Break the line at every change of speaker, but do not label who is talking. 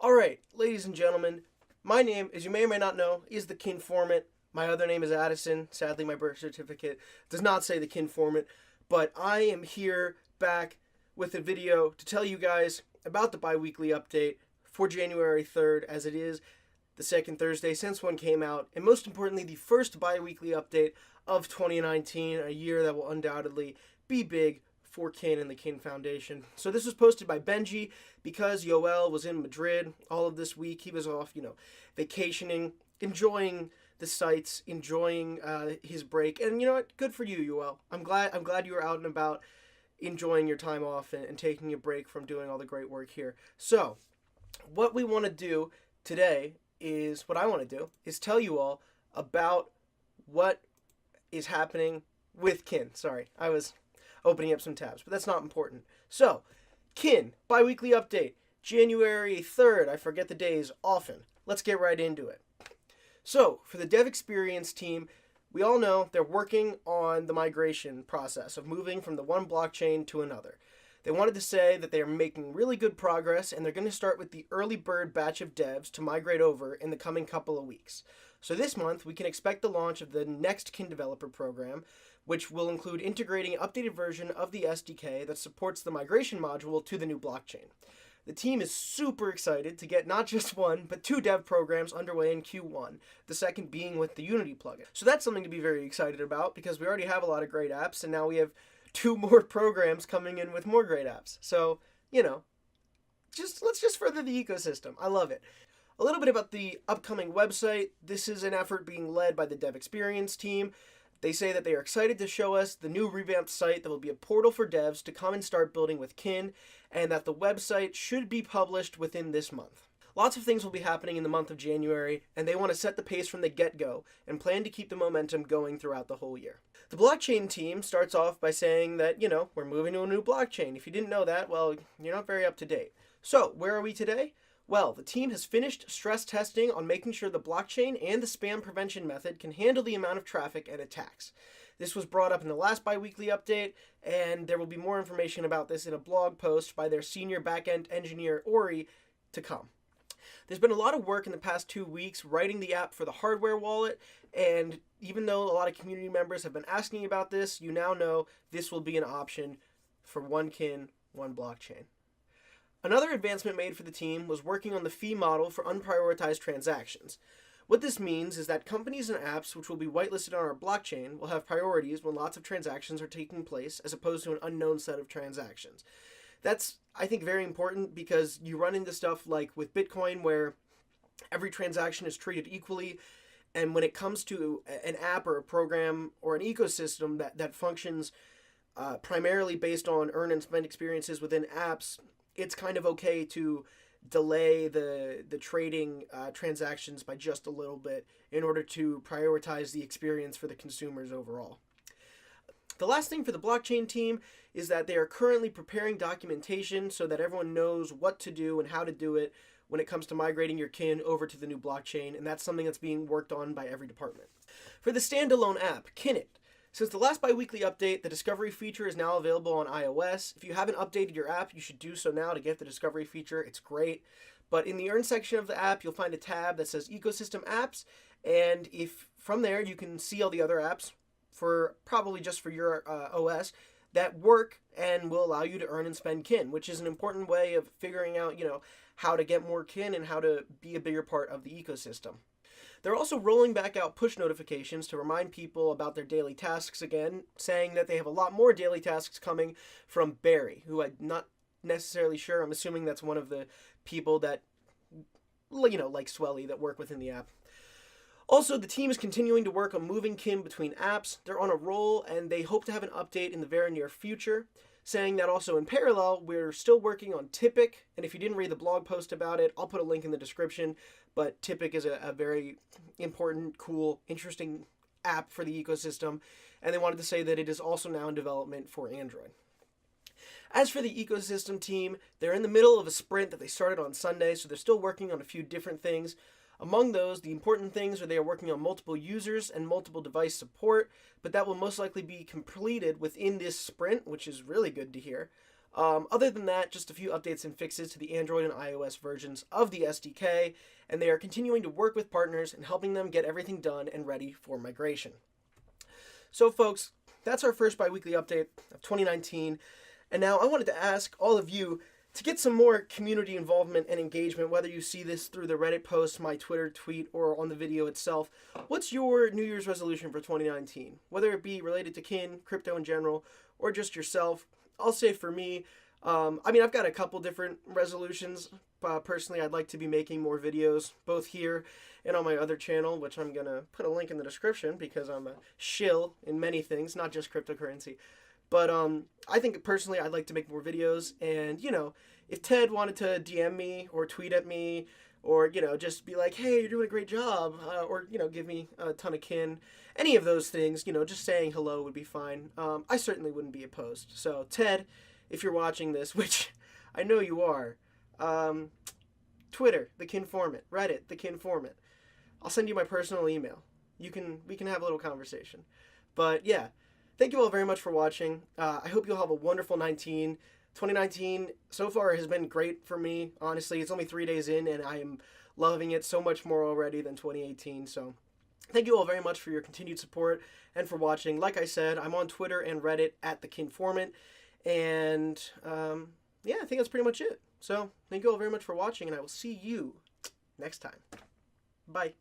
All right, ladies and gentlemen, my name, as you may or may not know, is TheKinformant. My other name is Addison. Sadly, my birth certificate does not say TheKinformant, but I am here back with a video to tell you guys about the bi-weekly update for January 3rd, as it is the second Thursday since one came out, and most importantly, the first bi-weekly update of 2019, a year that will undoubtedly be big for Kin and the Kin Foundation. So this was posted by Benji because Yoel was in Madrid all of this week. He was off, vacationing, enjoying the sights, enjoying his break. And you know what? Good for you, Yoel. I'm glad you were out and about enjoying your time off and taking a break from doing all the great work here. So what we want to do today is, what I want to do is tell you all about what is happening with Kin. Sorry, I was opening up some tabs, but that's not important. So, Kin, bi-weekly update, January 3rd. I forget the days often. Let's get right into it. So, for the dev experience team, we all know they're working on the migration process of moving from the one blockchain to another. They wanted to say that they are making really good progress, and they're going to start with the early bird batch of devs to migrate over in the coming couple of weeks. So this month, we can expect the launch of the next Kin developer program, which will include integrating an updated version of the SDK that supports the migration module to the new blockchain. The team is super excited to get not just one, but two dev programs underway in Q1, the second being with the Unity plugin. So that's something to be very excited about, because we already have a lot of great apps, and now we have two more programs coming in with more great apps. So, let's just further the ecosystem. I love it. A little bit about the upcoming website. This is an effort being led by the dev experience team. They say that they are excited to show us the new revamped site that will be a portal for devs to come and start building with Kin, and that the website should be published within this month. Lots of things will be happening in the month of January, and they want to set the pace from the get-go and plan to keep the momentum going throughout the whole year. The blockchain team starts off by saying that, we're moving to a new blockchain. If you didn't know that, well, you're not very up to date. So, where are we today? Well, the team has finished stress testing on making sure the blockchain and the spam prevention method can handle the amount of traffic and attacks. This was brought up in the last bi-weekly update, and there will be more information about this in a blog post by their senior backend engineer, Ori, to come. There's been a lot of work in the past 2 weeks writing the app for the hardware wallet, and even though a lot of community members have been asking about this, you now know this will be an option for one Kin, one blockchain. Another advancement made for the team was working on the fee model for unprioritized transactions. What this means is that companies and apps which will be whitelisted on our blockchain will have priorities when lots of transactions are taking place, as opposed to an unknown set of transactions. That's, I think, very important, because you run into stuff like with Bitcoin, where every transaction is treated equally, and when it comes to an app or a program or an ecosystem that functions primarily based on earn and spend experiences within apps, it's kind of okay to delay the trading transactions by just a little bit in order to prioritize the experience for the consumers overall. The last thing for the blockchain team is that they are currently preparing documentation so that everyone knows what to do and how to do it when it comes to migrating your Kin over to the new blockchain, and that's something that's being worked on by every department. For the standalone app, Kinit. Since the last bi-weekly update, the Discovery feature is now available on iOS. If you haven't updated your app, you should do so now to get the Discovery feature. It's great. But in the Earn section of the app, you'll find a tab that says Ecosystem Apps, and if from there you can see all the other apps, for probably just for your OS, that work and will allow you to earn and spend Kin, which is an important way of figuring out, how to get more Kin and how to be a bigger part of the ecosystem. They're also rolling back out push notifications to remind people about their daily tasks again, saying that they have a lot more daily tasks coming from Barry, who I'm not necessarily sure. I'm assuming that's one of the people that, like Swelly, that work within the app. Also, the team is continuing to work on moving Kin between apps. They're on a roll, and they hope to have an update in the very near future, saying that also in parallel, we're still working on Typic, and if you didn't read the blog post about it, I'll put a link in the description, but Typic is a very important, cool, interesting app for the ecosystem, and they wanted to say that it is also now in development for Android. As for the ecosystem team, they're in the middle of a sprint that they started on Sunday, so they're still working on a few different things. Among those, the important things are they are working on multiple users and multiple device support, but that will most likely be completed within this sprint, which is really good to hear. Other than that, just a few updates and fixes to the Android and iOS versions of the SDK, and they are continuing to work with partners and helping them get everything done and ready for migration. So folks, that's our first bi-weekly update of 2019, and now I wanted to ask all of you to get some more community involvement and engagement, whether you see this through the Reddit post, my Twitter tweet, or on the video itself. What's your New Year's resolution for 2019? Whether it be related to kin, crypto in general, or just yourself. I'll say for me, I've got a couple different resolutions. Personally, I'd like to be making more videos, both here and on my other channel, which I'm going to put a link in the description because I'm a shill in many things, not just cryptocurrency. But I think personally I'd like to make more videos, and, if Ted wanted to DM me or tweet at me or, just be like, hey, you're doing a great job, or, give me a ton of kin, any of those things, just saying hello would be fine. I certainly wouldn't be opposed. So, Ted, if you're watching this, which I know you are, Twitter, TheKinformant, Reddit, TheKinformant. I'll send you my personal email. We can have a little conversation. But yeah, thank you all very much for watching. I hope you'll have a wonderful 2019 so far has been great for me. Honestly, it's only 3 days in, and I am loving it so much more already than 2018. So thank you all very much for your continued support and for watching. Like I said, I'm on Twitter and Reddit at TheKinformant. And yeah, I think that's pretty much it. So thank you all very much for watching, and I will see you next time. Bye.